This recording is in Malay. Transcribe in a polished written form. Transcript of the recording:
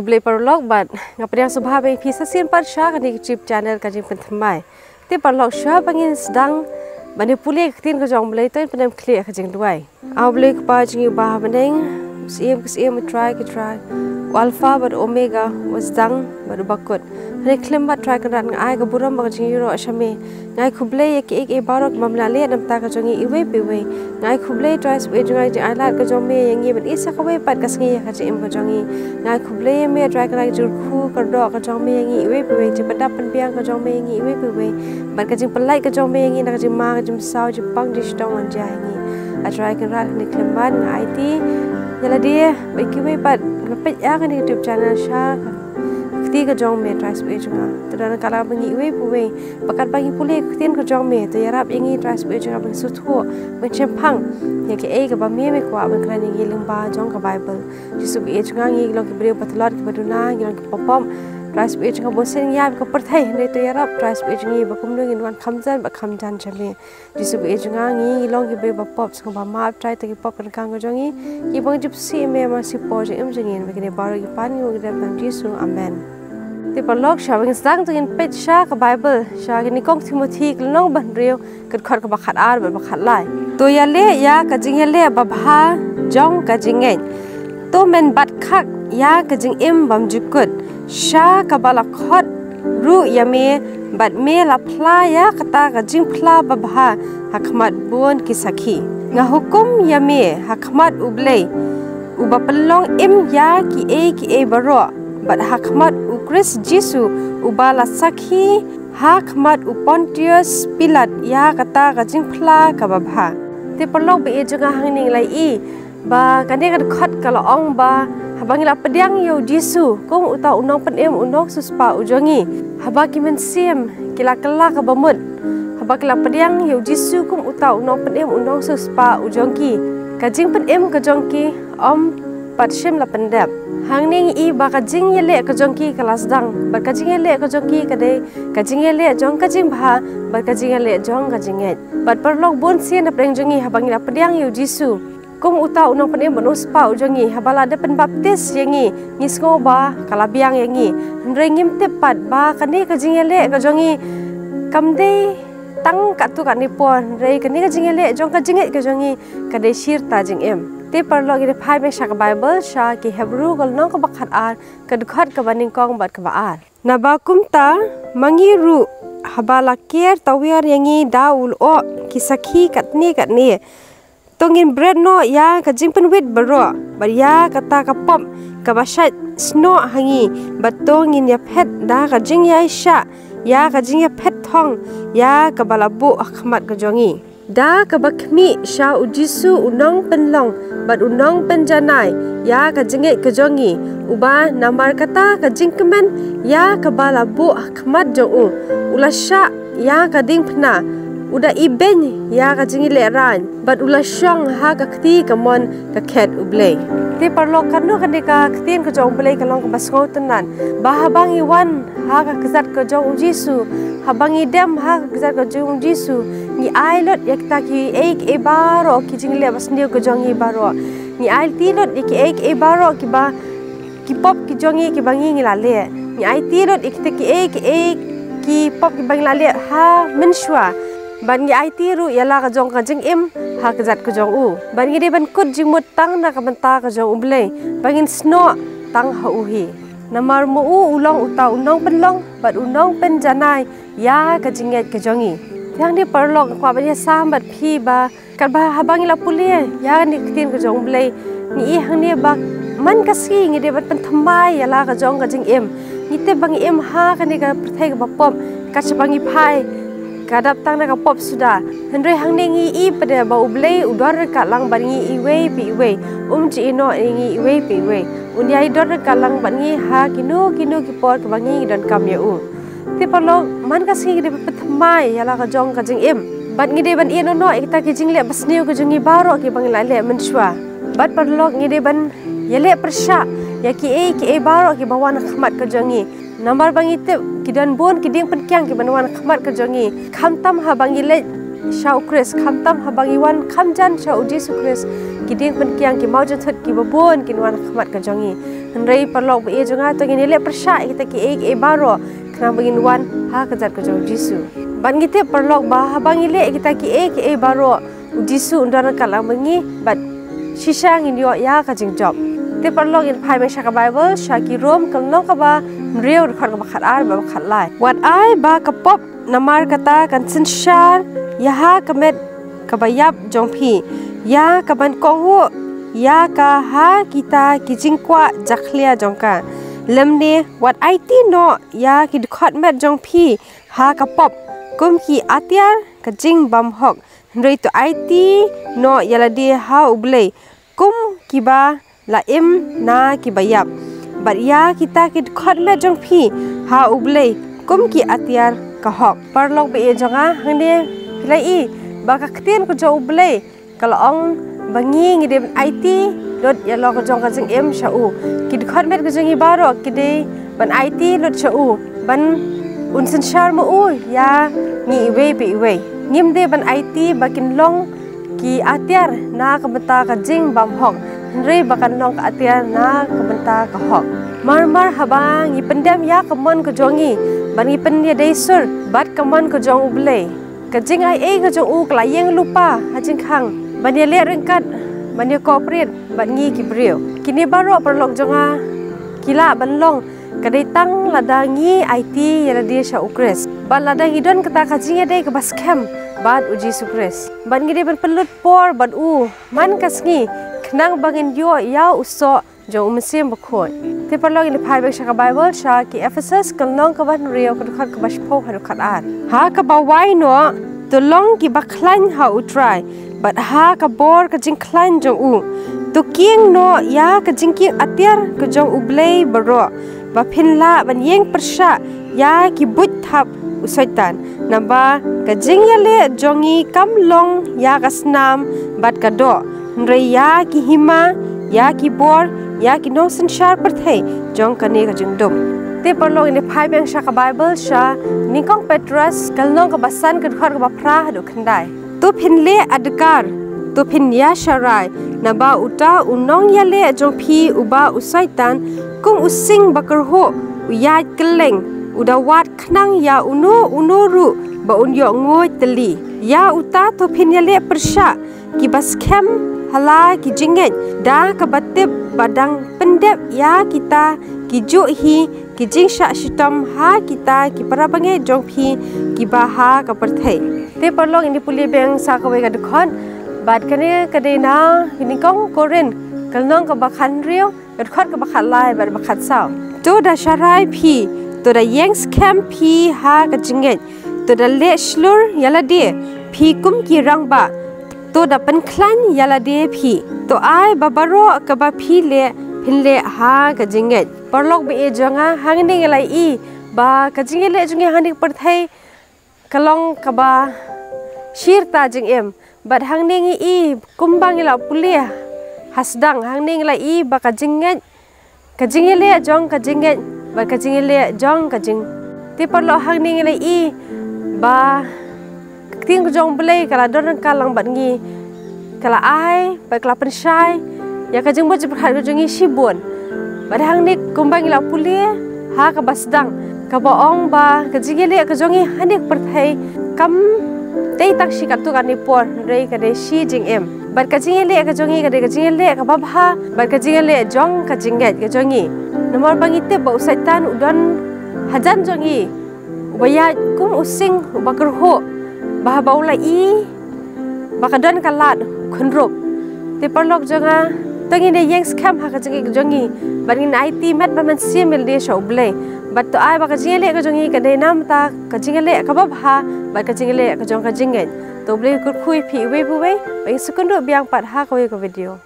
beli perlok bat ngapain subha be pisa sin par sha kan YouTube channel ka jing penthmai te perlok sha bangin sedang bani puli tin ka jong beli tu penem clear ka jing duai au beli ka jing ba banding sim try alpha but omega was dang but bakut ne klem bat try kan ran ai ka buram ba jing euro shame ngai khuble ek barok mamla le nam ta ka jong iwe pewe ngai khuble try we jong ai la ka jong me yangi ban isa ka we pat ka sngi ka jing ka jong ngai khuble me try kan jur khu ka do ka jong me yangi iwe pewe je padap pan piang ka jong me yangi iwe pewe ban ka jing pelai ka jong me yangi na ka jing ma ka jing sao je pang di stong an ja yangi a try kan ran ne klem ban ngai ti yala dia bagi we pat ngapet ya kan YouTube channel sha kti ka jong me try we junga tadana kala bangi we puwe pakat bagi pule ktin ka jong me to yarap yangi try we junga bang su thu bang chem phang ya ke e ka ba me kwa bang kran yangi ling ba jong ka bible jisu be junga ngi lo ki bre patlat ki baduna ngi lo ki popom try we junga bo sen ya ka parthai ne to yarap try we jungi ba kum ngi wan khamjan ba khamjan chame jisu be junga ngi lo ki bre ba pop sang ba ma try to ki pop kan kang ka jongi ki bang jip si me ma si po je em jengin ba ki bar ki pan ngi ga dan jisu amen ti perlok sha bang sang tu in pet sha ka bible sha ki ni kong timothy ki nong ban riu kat khot ka ba khat ar ba khat lai to ya le ya ka jing ya le ba bha jong ka jing ngai to men bat khak ya ka jing em bam jukut sha ka bala khot ru ya me bat me la phla ya kata ka jing phla ba bha hakmat bon ki sakhi nga hukum ya me hakmat ublei uba pelong em ya ki e baro bat hakmat u Chris Jisu ubala sakhi hakmat u Pontius Pilat ya kata ka jing phla ka ba bha te perlok be junga hangning lai i ba kan dia kan khat kala ong ba habang la pediang yo Jisu kong uta unong pen em unong suspa ujongi haba ki men sim kila kala ka bamut haba kila pediang yo Jisu kong uta unong pen em unong suspa ujongi ka jing pen em ka jongki om pat shem la pendap hangning i ba ka jing yele ka jongki kelas dang ba ka jing yele ka jongki ka de ka jing yele jong ka jing bha ba ka jing yele jong ka jing et bat perlok bon sien na preng jongi habang la pediang yo Jisu kung uta unong penem bonus pa ujongi habala de pen baptis yangi ngisgo ba kalabiang yangi ndrengim tepat ba kani ka jingele ka jongi kamde tang katu kan nipon rei kani ka jingele jong ka jinget ka jongi ka de shir ta jing em te parlog ide phai me shak bible sha ki hebrew gol nong ka bakhat ar ka dukhat ka baning kong bat ka ba ar na ba kumta mangi ru habala ker tawiar yangi daul o ki sakhi katni tongin bread no ya ka jingpen wit baro bar ya kata ka pop ka bashat sno hangi batongin ya phet da ka jing ya sha ya ka jing ya phet thong ya ka balabu akhmat ka jongi da ka bakmi sha ujisu unong penlong bat unong penjanai ya ka jinge ka jongi uba namar kata ka jingkemen ya ka balabu akhmat jo ulasha ya ka ding phna uda iben ya ka jingi le ran bat ula shong ha ka khti ka mon ka khet ublei te parlok kanu ka de ka khtin ka jong blei ka long ka basngo tanan ba habang i wan ha ka kzat ka jong Jisu habang i dem ha ka kzat ka jong Jisu ni ai lot yak ta ki ek e baro ki jingi le basndio ka jong i baro ni ai ti lot ek e baro ki ba ki pop ki jongi ki bangi ngi la le ni ai ti lot ek ta ki ek ki pop ki bangi la le ha menshwa ban ngi ai tiru yala ka jong ka jing im ha ka jat ka jong u ban ngi de ban kut jing mut tang na ka ban ta ka jong ublei bangin sno tang ha u hi namar mu ulong uta unong pen long bat unong pen janai ya ka jinget ka jongi yang ni perlok kwa ba sam bat phi ba kan ba habang la pulie ya ni tin ka jong ublei ni i hang ni ba man ka si ngi de bat pen thamai yala ka jong ka jing im ni te bang im ha ka ni ka prthai ka ba pop ka chabangi phai kadap tang na ka pop sudah hendrai hang nengi i pada ba ublei udor ka lang bangi iwe pi iwe ji ino ngi iwe pi iwe unyai dor ka lang bangi ha kinu ki por ka bangi dan kam ya u ti parlo man ka singi de patmai yala ka jong ka jing im bat ngi de ban ino no ekta ki jing le basniu ka jungi baro ki bangi la le menshwa bat parlo ngi de ban yele persha ya ki e baro ki bawan khmat ka jongi namar bangi te kidan bon kiding penkyang ki banwan khmat ka jongi kham tam ha bangi le Shau Kris khamtam habangiwan khamjan shau Jesu Kris kiding penkiang ki mau jathat ki babon kinwan khmat ka jongi henrei parlok be jonga to ngini le persha kita ki e baro khna bangin wan ha ka jat ka jong Jesu ban ngite parlok ba habangi le kita ki e baro Jesu undara kala mangi bat shisha ngin yo ya ka jing job te parlok in phai me shaka Bible shaki rom kal no ka ba real khot ka ba khat ar ba khat lai wat ai ba ka pop namar kata kan sinshar yaha kamet kabayap jongpi ya kaban kongo ya ka ha kita kijingkwa jakhlia jongka lemne wat IT no ya ki khot met jongpi ha ka pop kum ki atiar ka jing bam hok rei to IT no yala de ha ublei kum kiba la im na kibayap bat ya kita ki khot met jongpi ha ublei kum ki atiar ka hok parlok be jonga hangde lai baka ktien ko jau blei kalau ong bangi ngidem IT dot ya lo ko jong ka jing em shau kid khot met ko jing baro kide ban IT lot shau ban unsen shar mo u ya ngi we be we ngim de ban IT bakin long ki atiar na ka bata ka jing bam hok re bakan long ka atiar na ka bata ka hok mar habang i pendam ya kamon ko jongi ban i pen ya deisur bat kamon ko jong blei kajing ai kajong u klayeng lupa hajing khang banya le rengkat banya corporate bangi kibriu kini baro perlok jonga kila banlong kadai tang ladangi IT yara dia sha ukres ban ladang idon kata kajing ade ke bas camp bad uji sukres ban ngide ban pelut por ban u man kasngi khnang bangin yo ya uso jo umsim bakhon te perlok in phai bek shaka Bible sha ki Ephesus kalong ka ban rio ka khat ka bas pho haru khat ar ha ka ba wai no to long ki ba klan ha u try but ha ka bor ka jing klan jong u to king no ya ka jing king atiar ka jong u blei baro ba phin la ban yeng persha ya ki but thap u saitan namba ka jing ya le jongi kam long ya ka snam bat ka do nre ya ki hima ya ki bor ya ki no san shar per thei jong ka ne ka jing dum te perlo in phai beng shaka Bible sha nikong Petrus kalnong ka basan ka khar ka ba phra hadu khandai tu phin le adkar tu phin ya sharai na ba uta unong ya le jong phi uba usaitan kum using bakar ho uyat keleng uda wat khnang ya uno ru ba unyo ngoi teli ya uta tu phin ya le persha ki bas kem hala ki jinget da ka batip badang pendep ya kita ki ju hi ki jing sha shitam ha kita ki parabange jong phi ki ba ha ka perthai te perlong ini puli beng sa ka we ka dukhon bat kane kade na ni kong koren kalnong ka ba khan rio ka khot ka ba khat lai ba khat sao to da sharai phi to da yang scam phi ha ka jinget to da le shlur yala de phi kum ki rang ba to da pen klan yala de phi to ai babaro ka ba phi le phinle ha ka jinget perlok be jonga hangni ngelai I ba ka jingele junge hanik perthai kalong ka ba shir ta jing em bat hangni ngi I kumbang ila pulia hasdang hangni ngelai I ba ka jingele jong ka jinget ba ka jingele jong ka jing ti perlok hangni ngelai I ba ting jong belai kala don kalang bat ngi kala ai ba kala penshai ya ka jing bo jiphat jongi shibon badang ni kumbang ila pulia ha ka basdang ka baong ba ka jingele ka jongi hanik perthai kam tei tak shi katu kan ni por rei ka de shi jing em bar ka jingele ka jongi ka de ka jingele ka babha bar ka jingele jong ka jinget ka jongi nomor bangite ba usaitan udon hajan jongi ubaya kum using bakar ho ba baula I bakadon kalat khunrup te perlok jonga tangi ne yang scam ha ka jongi barin IT mat ba man simil de show blay but to ai ba ka jingele ka jongi ka de nam ta ka jingele ka ba ha ba ka jingele ka jong ka jingen to blay kur khui phi we bu we ba sekundo biang pat ha ko video